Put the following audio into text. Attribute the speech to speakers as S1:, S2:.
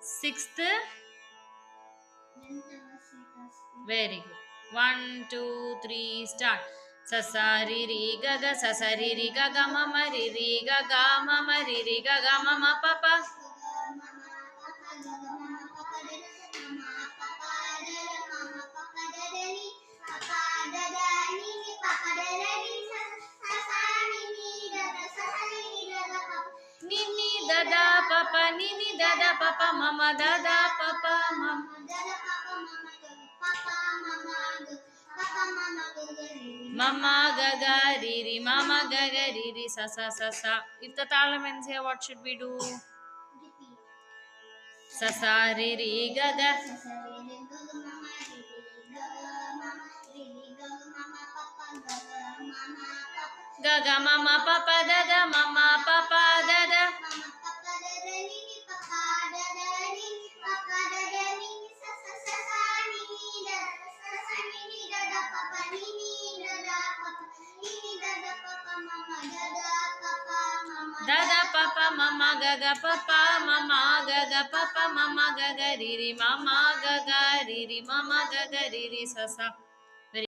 S1: Sixth, very good. 1, 2, 3, start. Sasari ri gaga, sasari ri gaga, mama ri ri gaga, mama ri ri gaga, mama papa. Nini dada papa, nini dada papa, mama dada papa, mama. Mama gaga riri, mama gaga riri, sa sa sa sa. If the talam ends here, what should we do? Sa sa riri gaga. Gaga mama papa dada, mama papa dada. Dada papa mama gaga papa mama gaga papa mama gaga riri mama gaga riri mama gaga riri sa sa.